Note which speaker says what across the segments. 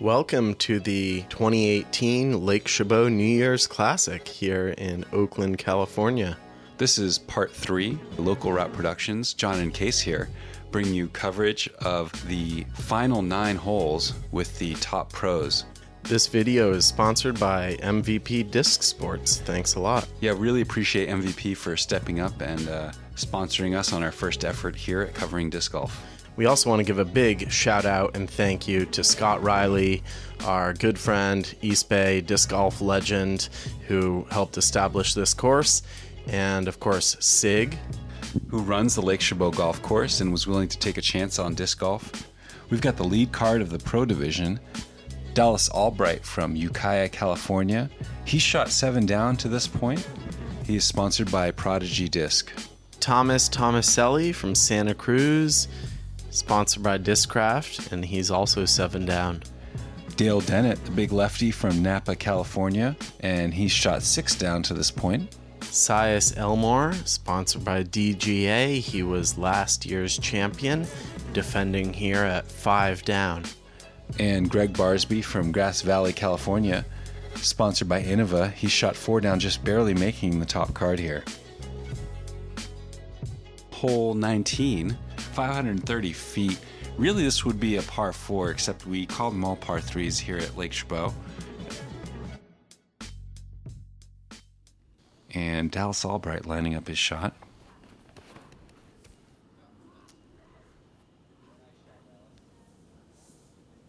Speaker 1: Welcome to the 2018 Lake Chabot New Year's Classic here in Oakland, California.
Speaker 2: This is part 3, Local Route Productions. John and Case here, bringing you coverage of the final 9 holes with the top pros.
Speaker 1: This video is sponsored by MVP Disc Sports. Thanks a lot.
Speaker 2: Yeah, really appreciate MVP for stepping up and sponsoring us on our first effort here at covering disc golf.
Speaker 1: We also want to give a big shout out and thank you to Scott Riley, our good friend, East Bay disc golf legend, who helped establish this course, and of course, Sig,
Speaker 2: who runs the Lake Chabot golf course and was willing to take a chance on disc golf. We've got the lead card of the pro division, Dallas Albright from Ukiah, California. He shot 7 down to this point. He is sponsored by Prodigy Disc.
Speaker 1: Tomaselli from Santa Cruz, sponsored by Discraft, and he's also 7 down.
Speaker 2: Dale Dennett, the big lefty from Napa, California, and he's shot 6 down to this point.
Speaker 1: Sias Elmore, sponsored by DGA. He was last year's champion, defending here at 5 down.
Speaker 2: And Gregg Barsby from Grass Valley, California, sponsored by Innova. He shot 4 down, just barely making the top card here. Hole 19, 530 feet. Really, this would be a par 4, except we call them all par 3s here at Lake Chabot. And Dallas Albright lining up his shot.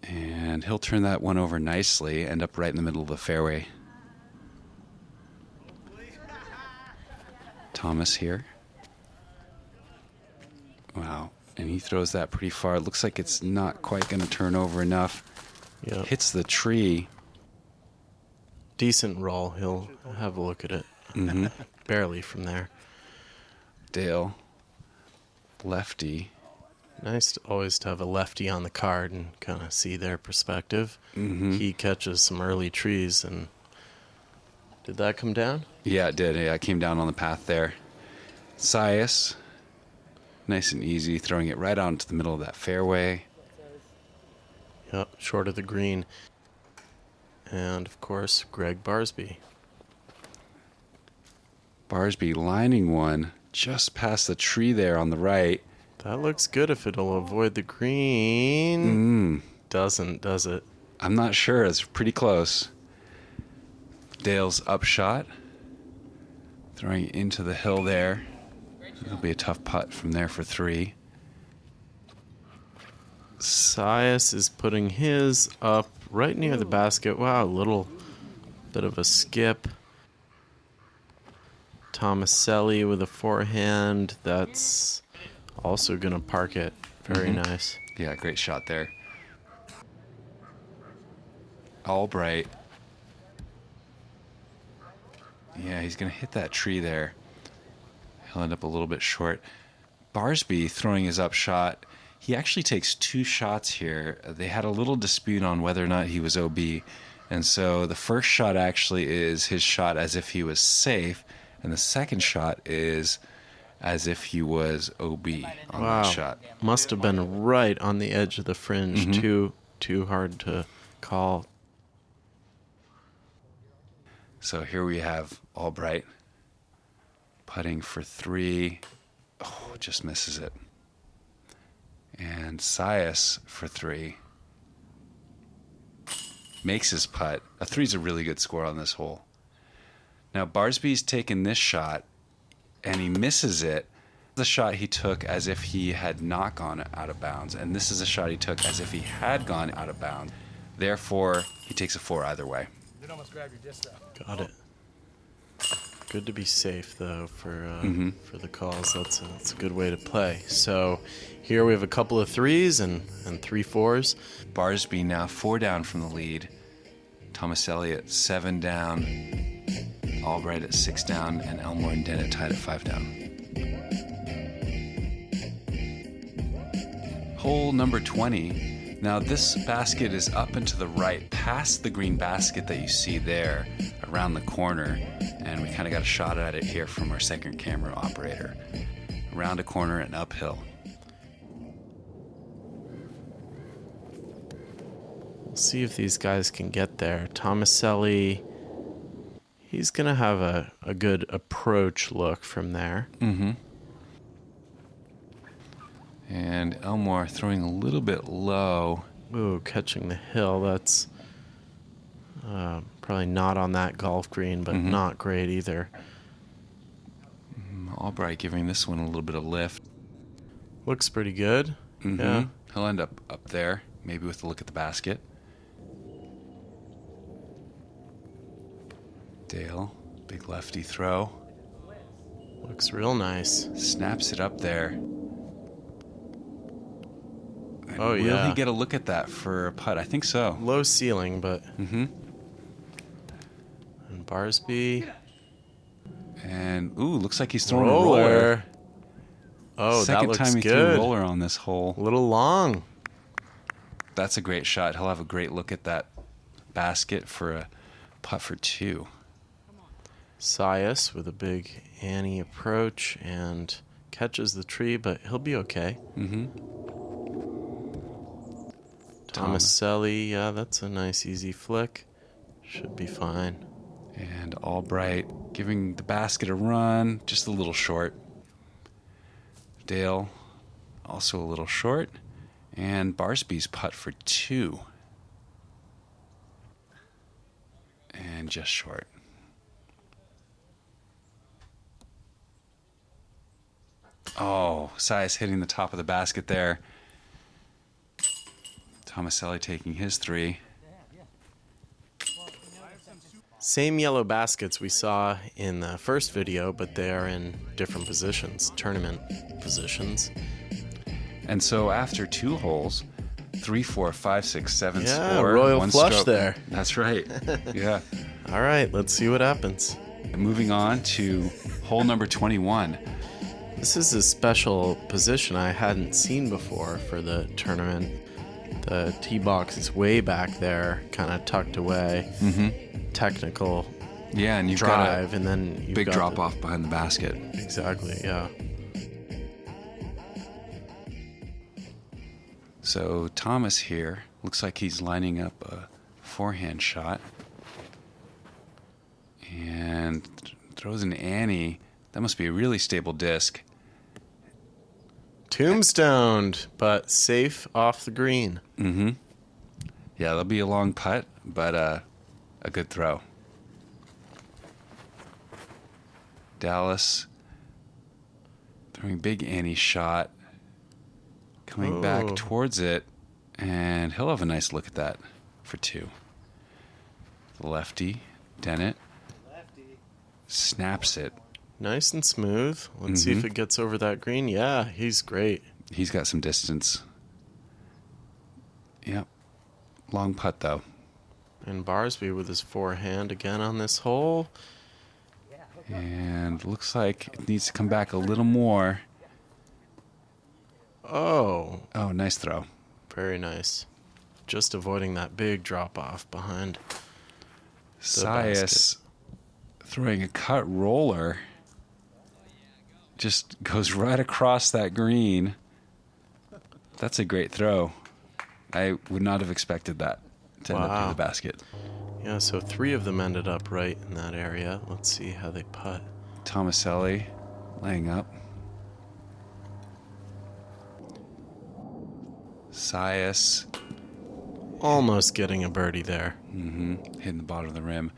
Speaker 2: And he'll turn that one over nicely, end up right in the middle of the fairway. Thomas here. Wow, and he throws that pretty far. It looks like it's not quite going to turn over enough.
Speaker 1: Yep.
Speaker 2: Hits the tree.
Speaker 1: Decent roll. He'll have a look at it.
Speaker 2: Mm-hmm.
Speaker 1: Barely from there.
Speaker 2: Dale, lefty.
Speaker 1: Nice always to have a lefty on the card and kind of see their perspective.
Speaker 2: Mm-hmm.
Speaker 1: He catches some early trees, and did that come down?
Speaker 2: Yeah, it did. Yeah, it came down on the path there. Sias, nice and easy, throwing it right out into the middle of that fairway.
Speaker 1: Yep, short of the green. And, of course, Gregg Barsby.
Speaker 2: Barsby lining one just past the tree there on the right.
Speaker 1: That looks good if it'll avoid the green. Doesn't, does it?
Speaker 2: I'm not sure. It's pretty close. Dale's upshot. Throwing it into the hill there. It'll be a tough putt from there for 3.
Speaker 1: Sias is putting his up right near the basket. Wow, a little bit of a skip. Tomaselli with a forehand. That's also going to park it. Very nice.
Speaker 2: Yeah, great shot there. Albright. Yeah, he's going to hit that tree there. He'll end up a little bit short. Barsby throwing his upshot. He actually takes 2 shots here. They had a little dispute on whether or not he was OB. And so the first shot actually is his shot as if he was safe. And the second shot is as if he was OB on that shot.
Speaker 1: Must have been right on the edge of the fringe. Too hard to call.
Speaker 2: So here we have Albright putting for 3. Oh, just misses it. And Sias for 3. Makes his putt. A 3's a really good score on this hole. Now Barsby's taken this shot and he misses it. The shot he took as if he had not gone out of bounds, and this is a shot he took as if he had gone out of bounds. Therefore, he takes a 4 either way.
Speaker 1: Got it. Good to be safe, though, for the calls. That's a good way to play. So here we have a couple of 3s and 3 4s.
Speaker 2: Barsby now 4 down from the lead. Tomaselli at 7 down. Albright at 6 down, and Elmore and Dennett tied at 5 down. Hole number 20. Now this basket is up and to the right, past the green basket that you see there, around the corner, and we kind of got a shot at it here from our second camera operator. Around a corner and uphill.
Speaker 1: see if these guys can get there. Tomaselli, he's going to have a good approach look from there.
Speaker 2: Mm-hmm. And Elmore throwing a little bit low.
Speaker 1: Ooh, catching the hill. That's probably not on that golf green, but not great either.
Speaker 2: Albright giving this one a little bit of lift.
Speaker 1: Looks pretty good.
Speaker 2: Mm-hmm.
Speaker 1: Yeah.
Speaker 2: He'll end up there, maybe with a look at the basket. Dale, big lefty throw.
Speaker 1: Looks real nice.
Speaker 2: Snaps it up there. And
Speaker 1: Oh,
Speaker 2: will
Speaker 1: yeah.
Speaker 2: he get a look at that for a putt? I think so.
Speaker 1: Low ceiling, but...
Speaker 2: Mm-hmm.
Speaker 1: And Barsby...
Speaker 2: And, ooh, looks like he's throwing a roller.
Speaker 1: Roller. Oh,
Speaker 2: Second
Speaker 1: that looks
Speaker 2: time he
Speaker 1: good.
Speaker 2: threw a roller on this hole.
Speaker 1: A little long.
Speaker 2: That's a great shot. He'll have a great look at that basket for a putt for 2.
Speaker 1: Sias with a big Annie approach and catches the tree, but he'll be okay.
Speaker 2: Mm-hmm.
Speaker 1: Tomaselli, yeah, that's a nice easy flick. Should be fine.
Speaker 2: And Albright giving the basket a run, just a little short. Dale also a little short. And Barsby's putt for 2. And just short. Oh, Sias hitting the top of the basket there. Tomaselli taking his 3.
Speaker 1: Same yellow baskets we saw in the first video, but they are in different positions, tournament positions.
Speaker 2: And so after 2 holes, 3, 4, 5, 6, 7
Speaker 1: Yeah,
Speaker 2: score.
Speaker 1: royal
Speaker 2: one
Speaker 1: flush
Speaker 2: stroke.
Speaker 1: there.
Speaker 2: That's right. Yeah.
Speaker 1: All right, let's see what happens.
Speaker 2: Moving on to hole number 21.
Speaker 1: This is a special position I hadn't seen before for the tournament. The tee box is way back there, kind of tucked away. Technical
Speaker 2: Yeah, and you've
Speaker 1: drive,
Speaker 2: got
Speaker 1: and then
Speaker 2: a
Speaker 1: you've
Speaker 2: big
Speaker 1: got
Speaker 2: drop off behind the basket.
Speaker 1: Exactly, yeah.
Speaker 2: So Thomas here looks like he's lining up a forehand shot. And throws an Annie. That must be a really stable disc.
Speaker 1: Tombstoned, but safe off the green.
Speaker 2: Mm-hmm. Yeah, that'll be a long putt, but a good throw. Dallas throwing big Annie shot. Coming back towards it, and he'll have a nice look at that for 2. The lefty, Dennett, snaps it.
Speaker 1: Nice and smooth. Let's see if it gets over that green. Yeah, he's great.
Speaker 2: He's got some distance. Yep. Long putt, though.
Speaker 1: And Barsby with his forehand again on this hole.
Speaker 2: And looks like it needs to come back a little more.
Speaker 1: Oh,
Speaker 2: Oh, nice throw.
Speaker 1: very nice. Just avoiding that big drop off behind.
Speaker 2: Sias throwing a cut roller. Just goes right across that green. That's a great throw. I would not have expected that to end up in the basket.
Speaker 1: Yeah, so 3 of them ended up right in that area. Let's see how they putt.
Speaker 2: Tomaselli laying up. Sias
Speaker 1: Almost getting a birdie there.
Speaker 2: hitting the bottom of the rim.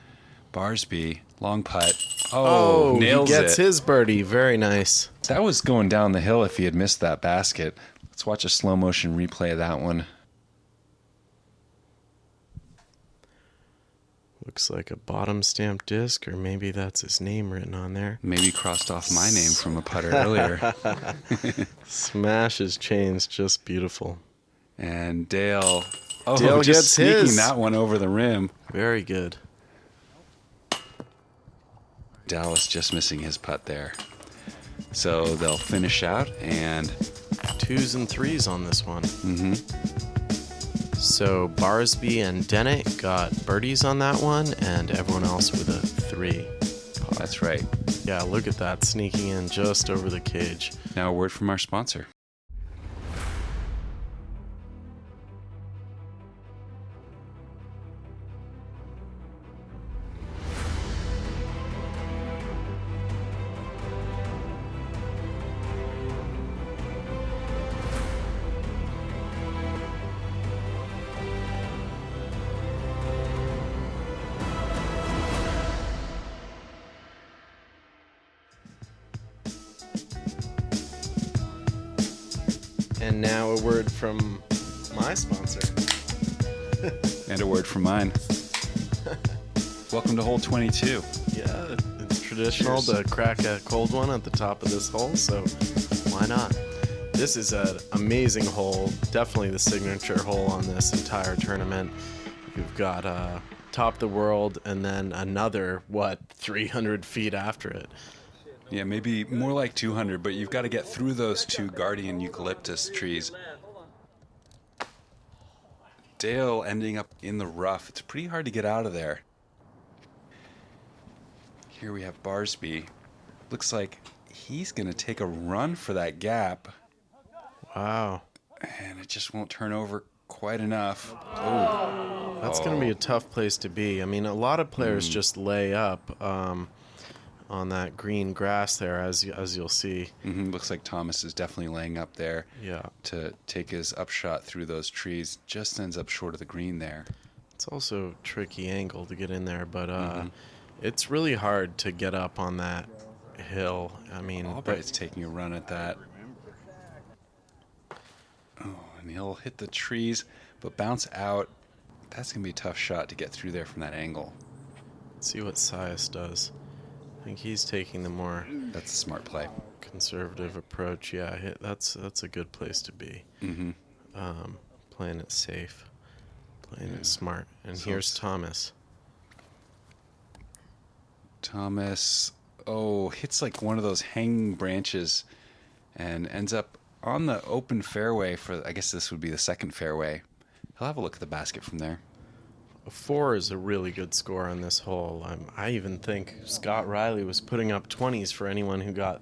Speaker 2: Barsby, long putt.
Speaker 1: Oh,
Speaker 2: nails
Speaker 1: he gets
Speaker 2: it.
Speaker 1: his birdie. Very nice.
Speaker 2: That was going down the hill if he had missed that basket. Let's watch a slow motion replay of that one.
Speaker 1: Looks like a bottom stamped disc, or maybe that's his name written on there.
Speaker 2: Maybe crossed off my name from a putter earlier.
Speaker 1: Smash his chains, just beautiful.
Speaker 2: And Dale,
Speaker 1: Dale
Speaker 2: just
Speaker 1: gets
Speaker 2: sneaking
Speaker 1: his.
Speaker 2: that one over the rim.
Speaker 1: Very good.
Speaker 2: Dallas just missing his putt there. So they'll finish out, and
Speaker 1: 2s and 3s on this one. So Barsby and Dennett got birdies on that one, and everyone else with a 3.
Speaker 2: that's right.
Speaker 1: Yeah, look at that, sneaking in just over the cage.
Speaker 2: Now a word from our sponsor.
Speaker 1: And now a word from my sponsor.
Speaker 2: And a word from mine. Welcome to hole 22.
Speaker 1: Yeah, it's traditional to crack a cold one at the top of this hole, so why not? This is an amazing hole, definitely the signature hole on this entire tournament. You've got top of the world and then another, 300 feet after it.
Speaker 2: Yeah, maybe more like 200, but you've got to get through those two guardian eucalyptus trees. Dale ending up in the rough. It's pretty hard to get out of there. Here we have Barsby. Looks like he's going to take a run for that gap.
Speaker 1: Wow.
Speaker 2: And it just won't turn over quite enough.
Speaker 1: Oh. That's going to be a tough place to be. I mean, a lot of players just lay up on that green grass there, as you'll see.
Speaker 2: Looks like Thomas is definitely laying up there.
Speaker 1: Yeah.
Speaker 2: To take his upshot through those trees. Just ends up short of the green there.
Speaker 1: It's also a tricky angle to get in there, but it's really hard to get up on that hill. I mean,
Speaker 2: Albright's taking a run at that. Oh, and he'll hit the trees, but bounce out. That's going to be a tough shot to get through there from that angle.
Speaker 1: Let's see what Sias does. I think he's taking the more...
Speaker 2: That's a smart play.
Speaker 1: Conservative approach. Yeah, that's a good place to be. Playing it safe. Playing it smart. And so here's Thomas.
Speaker 2: Thomas, hits like one of those hanging branches and ends up on the open fairway for, I guess this would be the second fairway. He'll have a look at the basket from there.
Speaker 1: A 4 is a really good score on this hole. I even think Scott Riley was putting up 20s for anyone who got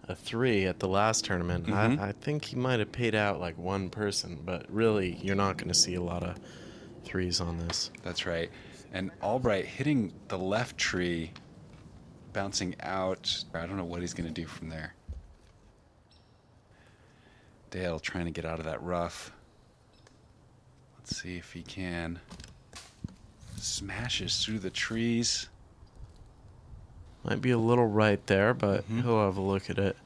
Speaker 1: a 3 at the last tournament. I think he might have paid out like one person, but really you're not going to see a lot of 3s on this.
Speaker 2: That's right. And Albright hitting the left tree, bouncing out. I don't know what he's going to do from there. Dale trying to get out of that rough. Let's see if he can. Smashes through the trees.
Speaker 1: Might be a little right there, but he'll have a look at it.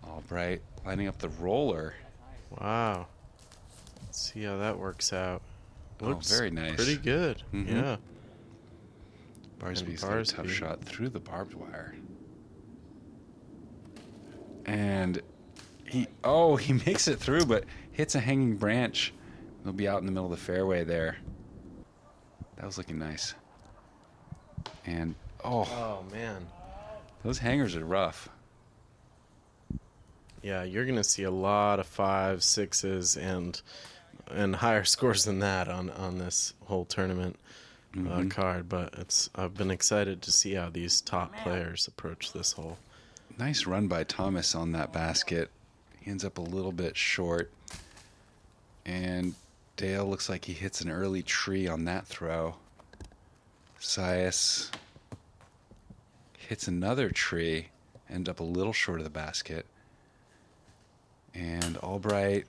Speaker 2: Albright lining up the roller.
Speaker 1: Wow. Let's see how that works out. Looks
Speaker 2: very nice.
Speaker 1: Pretty good. Yeah.
Speaker 2: Barsby's got a tough shot through the barbed wire. And he makes it through, but hits a hanging branch. He'll be out in the middle of the fairway there. That was looking nice. And
Speaker 1: oh man,
Speaker 2: those hangers are rough.
Speaker 1: Yeah, you're gonna see a lot of 5s, 6s, and higher scores than that on this whole tournament card. But I've been excited to see how these top players approach this hole.
Speaker 2: Nice run by Thomas on that basket. He ends up a little bit short. And Dale looks like he hits an early tree on that throw. Sias hits another tree, end up a little short of the basket. And Albright.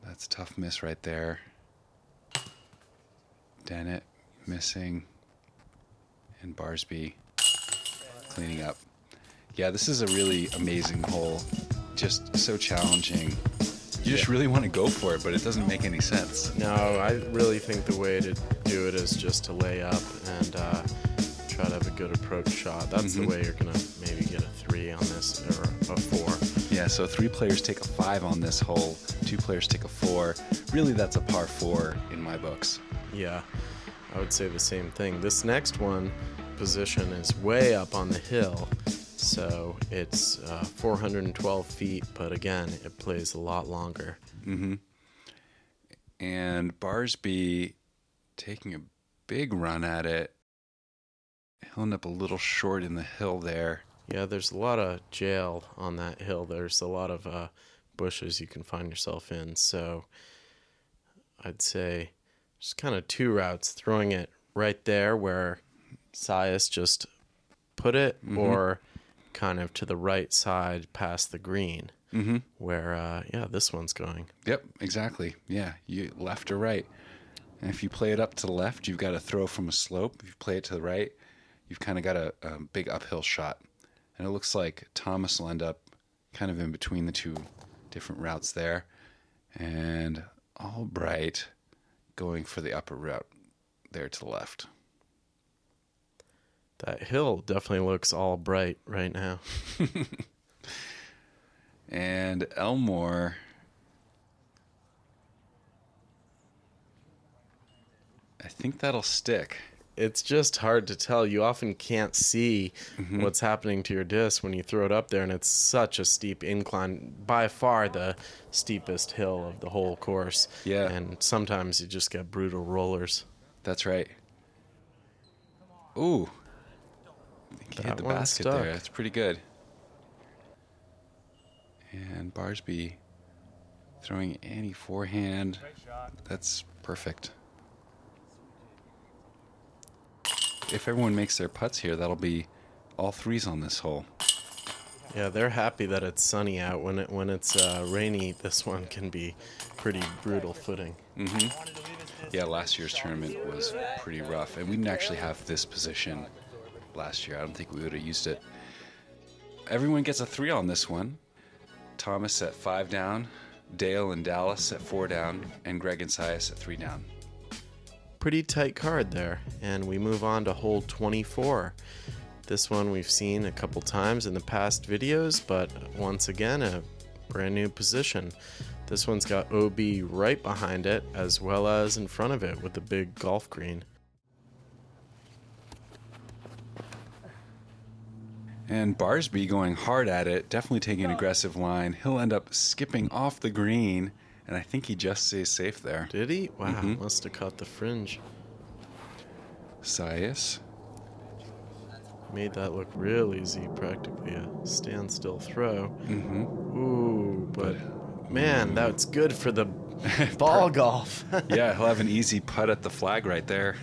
Speaker 2: That's a tough miss right there. Dennett missing. And Barsby cleaning up. Yeah, this is a really amazing hole. Just so challenging. You just really want to go for it, but it doesn't make any sense.
Speaker 1: No, I really think the way to do it is just to lay up and try to have a good approach shot. That's the way you're going to maybe get a 3 on this, or a 4.
Speaker 2: Yeah, so 3 players take a 5 on this hole, 2 players take a 4. Really, that's a par 4 in my books.
Speaker 1: Yeah, I would say the same thing. This next one position is way up on the hill. So it's 412 feet, but again, it plays a lot longer.
Speaker 2: And Barsby taking a big run at it. He'll end up a little short in the hill there.
Speaker 1: Yeah, there's a lot of jail on that hill. There's a lot of bushes you can find yourself in. So I'd say just kind of 2 routes, throwing it right there where Sias just put it, or kind of to the right side past the green, where this one's going.
Speaker 2: Yep, exactly. Yeah, you left or right. And if you play it up to the left, you've got to throw from a slope. If you play it to the right, you've kind of got a big uphill shot. And it looks like Thomas will end up kind of in between the two different routes there. And Albright going for the upper route there to the left.
Speaker 1: That hill definitely looks all bright right now.
Speaker 2: And Elmore, I think that'll stick.
Speaker 1: It's just hard to tell. You often can't see what's happening to your disc when you throw it up there, and it's such a steep incline, by far the steepest hill of the whole course.
Speaker 2: Yeah.
Speaker 1: And sometimes you just get brutal rollers.
Speaker 2: That's right. Ooh. I think he hit the basket there. That's pretty good. And Barsby throwing any forehand. That's perfect. If everyone makes their putts here, that'll be all threes on this hole.
Speaker 1: Yeah, they're happy that it's sunny out. When it's rainy, this one can be pretty brutal footing.
Speaker 2: Yeah, last year's tournament was pretty rough, and we didn't actually have this position last year. I don't think we would have used it. Everyone gets a 3 on this one. Thomas at 5 down, Dale and Dallas at 4 down, and Gregg and Sias at 3 down.
Speaker 1: Pretty tight card there, and we move on to hole 24. This one we've seen a couple times in the past videos, but once again a brand new position. This one's got OB right behind it as well as in front of it with the big golf green.
Speaker 2: And Barsby going hard at it, definitely taking an aggressive line. He'll end up skipping off the green, and I think he just stays safe there.
Speaker 1: Did he? Wow, must have caught the fringe.
Speaker 2: Sias.
Speaker 1: Made that look real easy, practically a standstill throw. Ooh, but man, that's good for the ball golf.
Speaker 2: Yeah, he'll have an easy putt at the flag right there.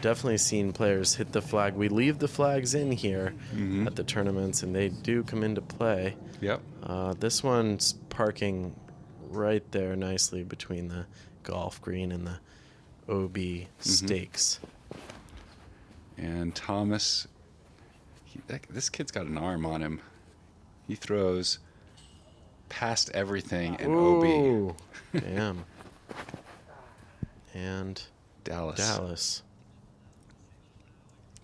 Speaker 1: Definitely seen players hit the flag. We leave the flags in here at the tournaments, and they do come into play.
Speaker 2: Yep.
Speaker 1: This one's parking right there nicely between the golf green and the OB stakes.
Speaker 2: And Thomas, this kid's got an arm on him. He throws past everything and
Speaker 1: Ooh, OB. Damn. And Dallas.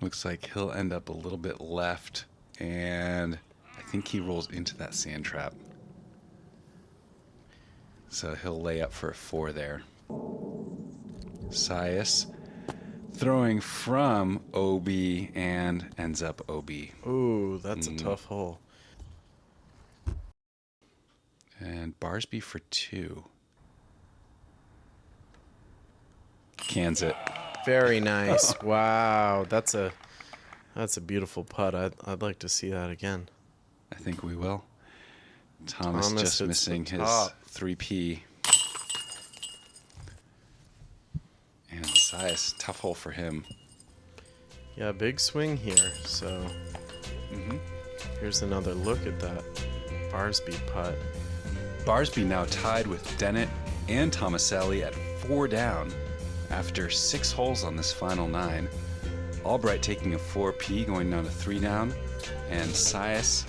Speaker 2: Looks like he'll end up a little bit left, and I think he rolls into that sand trap. So he'll lay up for a 4 there. Sias throwing from OB and ends up OB.
Speaker 1: Ooh, that's a tough hole.
Speaker 2: And Barsby for 2. Cans it.
Speaker 1: Very nice. Wow, that's a beautiful putt. I'd like to see that again.
Speaker 2: I think we will. Thomas just missing his 3P. And Sias, tough hole for him.
Speaker 1: Yeah, big swing here. So here's another look at that Barsby putt.
Speaker 2: Barsby now tied with Dennett and Tomaselli at 4 down after 6 holes on this final 9. Albright taking a 4P going down to 3 down, and Sias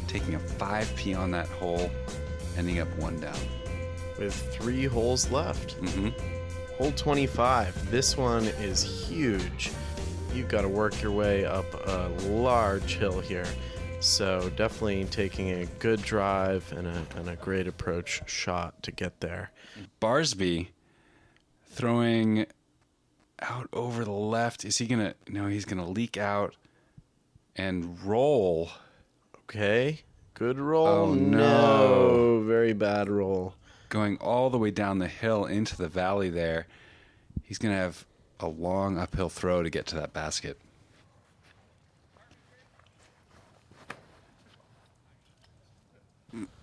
Speaker 2: taking a 5P on that hole, ending up 1 down.
Speaker 1: With 3 holes left. Hole 25. This one is huge. You've got to work your way up a large hill here. So definitely taking a good drive and a great approach shot to get there.
Speaker 2: Barsby throwing out over the left. Is he going to... No, he's going to leak out and roll.
Speaker 1: Okay. Good roll.
Speaker 2: Oh, no.
Speaker 1: Very bad roll.
Speaker 2: Going all the way down the hill into the valley there. He's going to have a long uphill throw to get to that basket.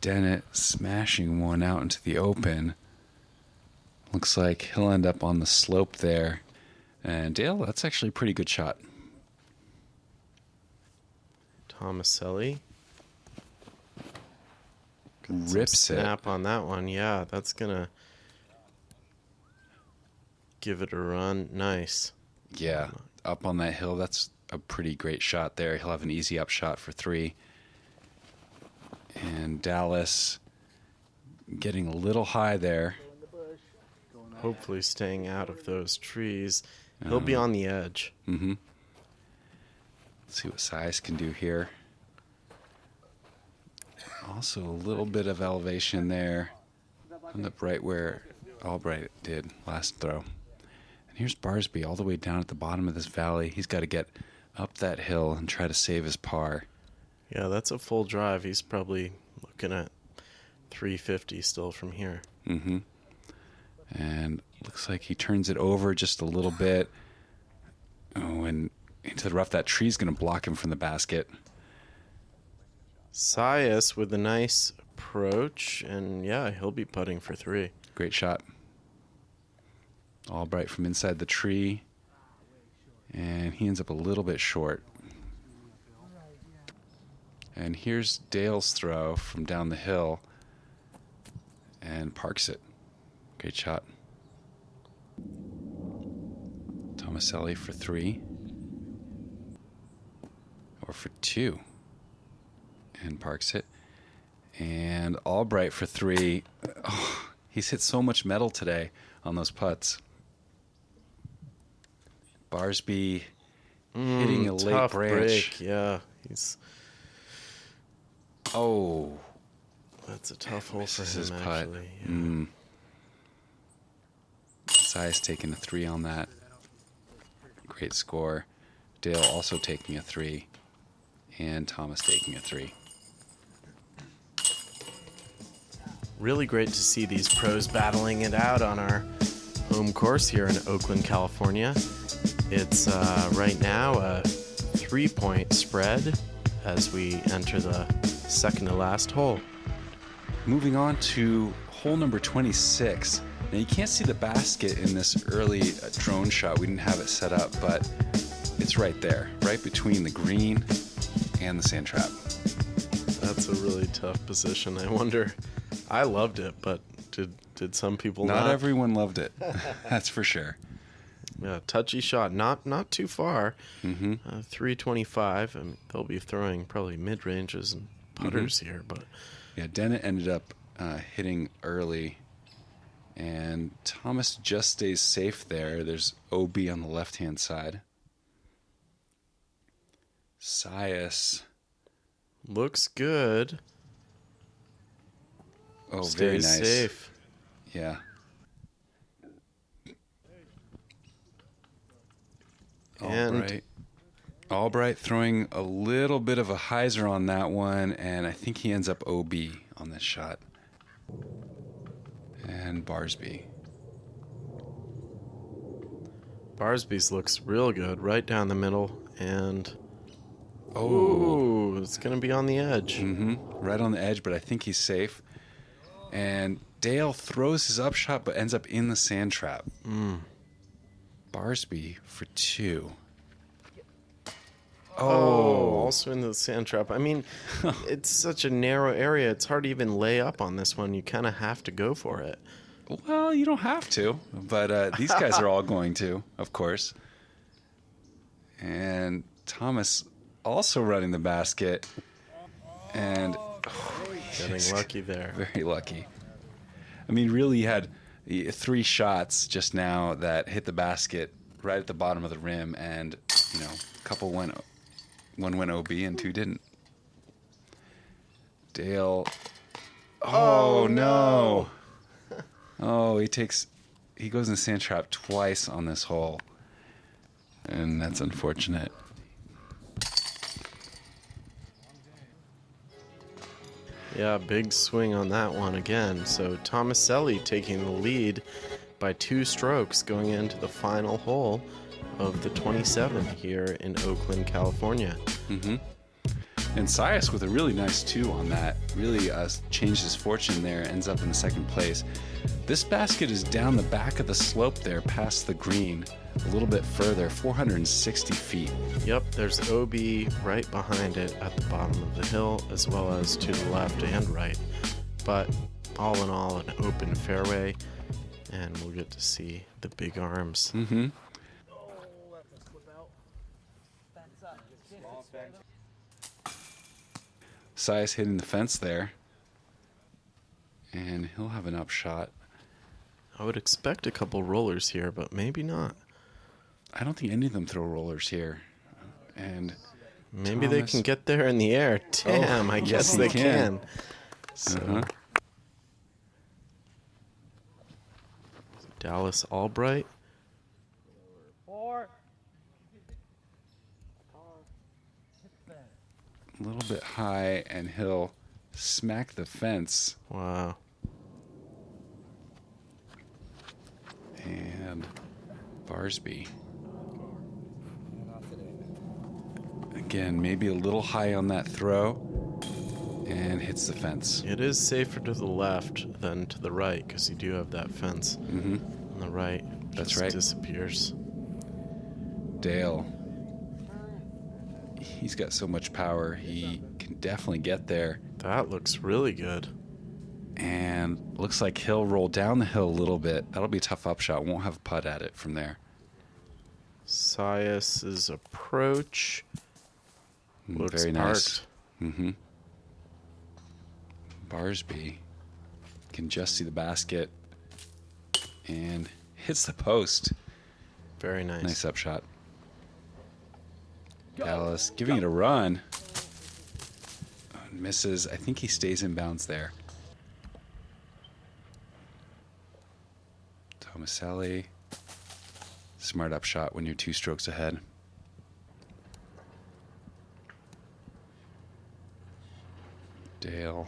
Speaker 2: Dennett smashing one out into the open. Looks like he'll end up on the slope there. And Dale, that's actually a pretty good shot.
Speaker 1: Tomaselli.
Speaker 2: Rips it.
Speaker 1: Snap on that one. Yeah, that's going to give it a run. Nice.
Speaker 2: Yeah, up on that hill. That's a pretty great shot there. He'll have an easy up shot for 3. And Dallas getting a little high there.
Speaker 1: Hopefully staying out of those trees. He'll be on the edge.
Speaker 2: Mm-hmm. Let's see what Sias can do here. Also a little bit of elevation there. End up right where Albright did last throw. And here's Barsby all the way down at the bottom of this valley. He's got to get up that hill and try to save his par.
Speaker 1: Yeah, that's a full drive. He's probably looking at 350 still from here.
Speaker 2: Mm-hmm. And looks like he turns it over just a little bit. Oh, and into the rough. That tree's going to block him from the basket.
Speaker 1: Sias with a nice approach, and yeah, he'll be putting for 3.
Speaker 2: Great shot. Albright from inside the tree. And he ends up a little bit short. And here's Dale's throw from down the hill. And parks it. Great shot. Tomaselli for 3. Or for 2. And parks it. And Albright for 3. Oh, he's hit so much metal today on those putts. Barsby hitting a late branch.
Speaker 1: Yeah, he's...
Speaker 2: Oh.
Speaker 1: That's a tough hole for
Speaker 2: his
Speaker 1: him,
Speaker 2: putt.
Speaker 1: actually. Yeah.
Speaker 2: Sias taking a 3 on that. Great score. Dale also taking a 3. And Thomas taking a 3.
Speaker 1: Really great to see these pros battling it out on our home course here in Oakland, California. It's right now a 3-point spread as we enter the second to last hole.
Speaker 2: Moving on to hole number 26. Now you can't see the basket in this early drone shot. We didn't have it set up, but it's right there, right between the green and the sand trap.
Speaker 1: That's a really tough position. I wonder, I loved it, but did some people not?
Speaker 2: Not everyone loved it. That's for sure.
Speaker 1: Yeah, touchy shot, not too far.
Speaker 2: Mm-hmm.
Speaker 1: 325, and they'll be throwing probably mid-ranges and putters here, but...
Speaker 2: Yeah, Dennett ended up hitting early, and Thomas just stays safe there. There's OB on the left-hand side. Sias
Speaker 1: looks good.
Speaker 2: Oh,
Speaker 1: Stays
Speaker 2: very nice.
Speaker 1: Safe.
Speaker 2: Yeah.
Speaker 1: And
Speaker 2: Albright throwing a little bit of a hyzer on that one, and I think he ends up OB on this shot. And Barsby's
Speaker 1: looks real good, right down the middle, and
Speaker 2: oh,
Speaker 1: it's going to be on the edge.
Speaker 2: Mm-hmm. Right on the edge, but I think he's safe. And Dale throws his upshot, but ends up in the sand trap. Barsby for 2.
Speaker 1: Oh, also in the sand trap. I mean, it's such a narrow area. It's hard to even lay up on this one. You kind of have to go for it.
Speaker 2: Well, you don't have to, but these guys are all going to, of course. And Thomas also running the basket. And
Speaker 1: getting lucky there.
Speaker 2: Very lucky. I mean, really, you had 3 shots just now that hit the basket right at the bottom of the rim, and, you know, a couple went... One went OB and 2 didn't. Dale. Oh, no. Oh, he goes in the sand trap twice on this hole. And that's unfortunate.
Speaker 1: Yeah, big swing on that one again. So Tomaselli taking the lead by 2 strokes going into the final hole of the 27 here in Oakland, California.
Speaker 2: Mm-hmm. And Sias with a really nice 2 on that. Really changed his fortune there, ends up in the second place. This basket is down the back of the slope there past the green, a little bit further, 460 feet.
Speaker 1: Yep, there's OB right behind it at the bottom of the hill, as well as to the left and right. But all in all, an open fairway, and we'll get to see the big arms.
Speaker 2: Mm-hmm. Sias hitting the fence there. And he'll have an upshot.
Speaker 1: I would expect a couple rollers here, but maybe not.
Speaker 2: I don't think any of them throw rollers here. And
Speaker 1: maybe they can get there in the air. Damn, I guess they can. So, Dallas Albright.
Speaker 2: A little bit high, and he'll smack the fence.
Speaker 1: Wow.
Speaker 2: And Barsby. Again, maybe a little high on that throw, and hits the fence.
Speaker 1: It is safer to the left than to the right, because you do have that fence. On the right,
Speaker 2: that's right.
Speaker 1: Disappears.
Speaker 2: Dale. He's got so much power. He can definitely get there.
Speaker 1: That looks really good.
Speaker 2: And looks like he'll roll down the hill a little bit. That'll be a tough upshot. Won't have a putt at it from there.
Speaker 1: Sias's approach looks
Speaker 2: very nice.
Speaker 1: Parked.
Speaker 2: Barsby can just see the basket and hits the post.
Speaker 1: Very nice.
Speaker 2: Nice upshot. Dallas giving it a run. Misses. I think he stays in bounds there. Tomaselli. Smart upshot when you're 2 strokes ahead. Dale.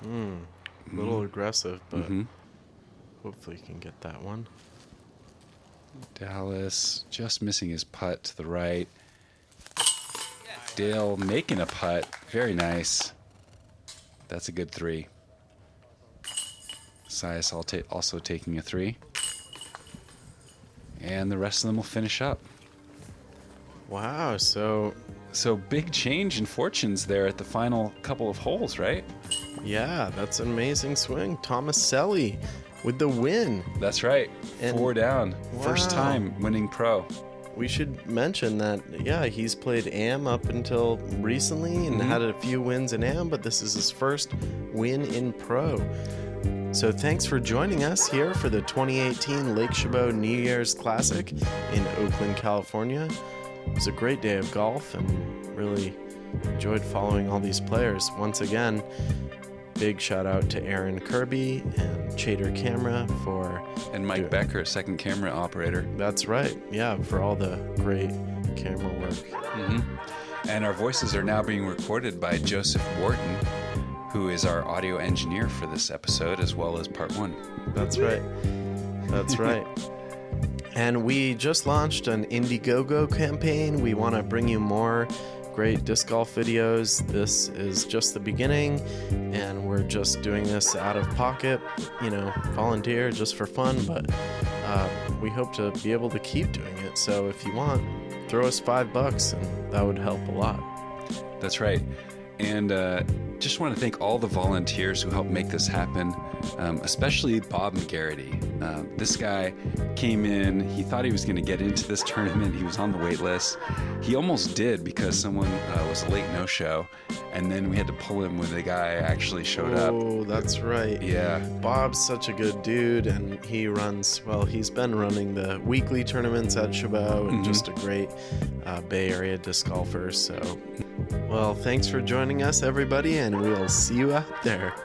Speaker 1: A little aggressive, but hopefully you can get that one.
Speaker 2: Dallas just missing his putt to the right. Dale making a putt. Very nice. That's a good 3. Sias also taking a 3. And the rest of them will finish up.
Speaker 1: Wow, so
Speaker 2: big change in fortunes there at the final couple of holes, right?
Speaker 1: yeah, that's an amazing swing. Tomaselli with the win.
Speaker 2: That's right.
Speaker 1: And
Speaker 2: 4 down.
Speaker 1: wow.
Speaker 2: First time winning pro.
Speaker 1: We should mention that, yeah, he's played AM up until recently and had a few wins in AM, but this is his first win in pro. So thanks for joining us here for the 2018 Lake Chabot New Year's Classic in Oakland, California. It was a great day of golf and really enjoyed following all these players. Once again, big shout out to Aaron Kirby and Chater Camera for...
Speaker 2: And Mike Becker, second camera operator.
Speaker 1: That's right. Yeah, for all the great camera work.
Speaker 2: And our voices are now being recorded by Joseph Wharton, who is our audio engineer for this episode, as well as part 1.
Speaker 1: That's right. That's right. And we just launched an Indiegogo campaign. We want to bring you more great disc golf videos. This is just the beginning, and we're just doing this out of pocket, volunteer just for fun, but we hope to be able to keep doing it. So if you want, throw us $5 and that would help a lot.
Speaker 2: That's right. And just want to thank all the volunteers who helped make this happen, especially Bob McGarity. This guy came in, he thought he was going to get into this tournament. He was on the wait list. He almost did because someone was a late no-show, and then we had to pull him when the guy actually showed up.
Speaker 1: Oh, that's right.
Speaker 2: Yeah.
Speaker 1: Bob's such a good dude, and he runs, he's been running the weekly tournaments at Chabot, and just a great Bay Area disc golfer. So, well, thanks for joining us, everybody, and we'll see you out there.